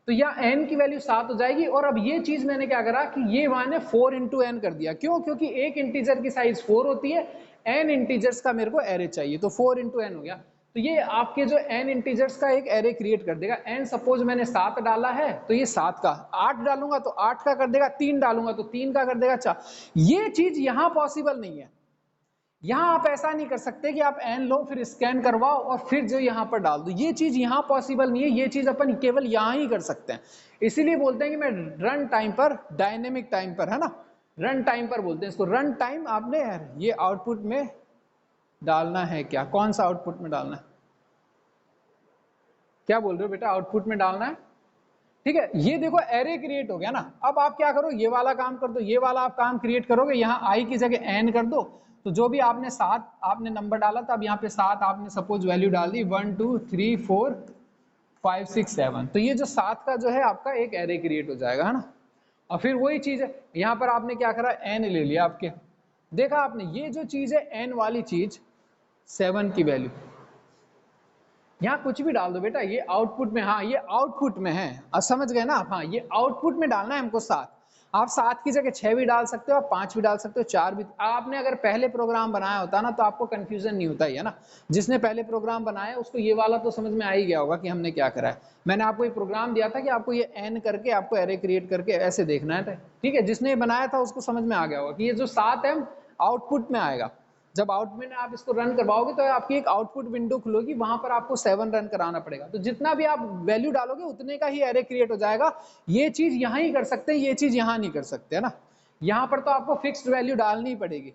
तो यहाँ n की वैल्यू 7 हो जाएगी। और अब ये चीज मैंने क्या करा कि ये मैंने 4 into n कर दिया, क्यों, क्योंकि एक इंटीजर की साइज 4 होती है, n इंटीजर्स का मेरे को एरे चाहिए, तो 4 into n हो गया, तो ये आपके जो n इंटीजर्स का एक एरे क्रिएट कर देगा। n सपोज मैंने 7 डाला है तो ये 7 का, 8 डालूंगा तो 8 का कर देगा, 3 डालूंगा तो 3 का कर देगा, 4। ये चीज यहां पॉसिबल नहीं है, यहाँ आप ऐसा नहीं कर सकते कि आप n लो फिर स्कैन करवाओ और फिर जो यहाँ पर डाल दो, ये चीज यहाँ पॉसिबल नहीं है, ये चीज अपन केवल यहाँ ही कर सकते हैं। इसीलिए बोलते हैं कि मैं रन टाइम पर, डायनेमिक टाइम पर, है ना, रन टाइम पर बोलते हैं इसको। रन टाइम आपने ये आउटपुट में डालना है क्या, कौन सा आउटपुट में डालना है, क्या बोल रहे हो बेटा, आउटपुट में डालना है, ठीक है। ये देखो एरे क्रिएट हो गया ना, अब आप क्या करो, ये वाला काम कर दो, ये वाला आप काम क्रिएट करोगे, यहाँ आई की जगह एन कर दो, तो जो भी आपने 7 आपने नंबर डाला था, अब यहाँ पे 7 आपने सपोज वैल्यू डाल दी, 1 2 3 4 5 6 7, तो ये जो 7 का जो है आपका एक एरे क्रिएट हो जाएगा, है ना। और फिर वही चीज है, यहाँ पर आपने क्या करा, एन ले लिया आपके, देखा आपने, ये जो चीज है एन वाली चीज 7 की वैल्यू, यहाँ कुछ भी डाल दो बेटा, ये आउटपुट में, हाँ ये आउटपुट में है, अब समझ गए ना आप, हाँ ये आउटपुट में डालना है हमको 7, आप 7 की जगह 6 भी डाल सकते हो, आप 5 भी डाल सकते हो, 4 भी। आपने अगर पहले प्रोग्राम बनाया होता ना तो आपको कंफ्यूजन नहीं होता ही, है ना। जिसने पहले प्रोग्राम बनाया उसको ये वाला तो समझ में आ ही गया होगा कि हमने क्या करा है। मैंने आपको ये प्रोग्राम दिया था कि आपको ये एन करके आपको एरे क्रिएट करके ऐसे देखना है, ठीक है। जिसने बनाया था उसको समझ में आ गया होगा कि ये जो 7 है आउटपुट में आएगा। जब आउटपुट में आप इसको रन करवाओगे तो आपकी एक आउटपुट विंडो खुलेगी, वहां पर आपको 7 रन कराना पड़ेगा, तो जितना भी आप वैल्यू डालोगे उतने का ही एरे क्रिएट हो जाएगा। ये चीज यहां ही कर सकते हैं, ये चीज यहां नहीं कर सकते, है ना। यहां पर तो आपको फिक्स्ड वैल्यू डालनी पड़ेगी,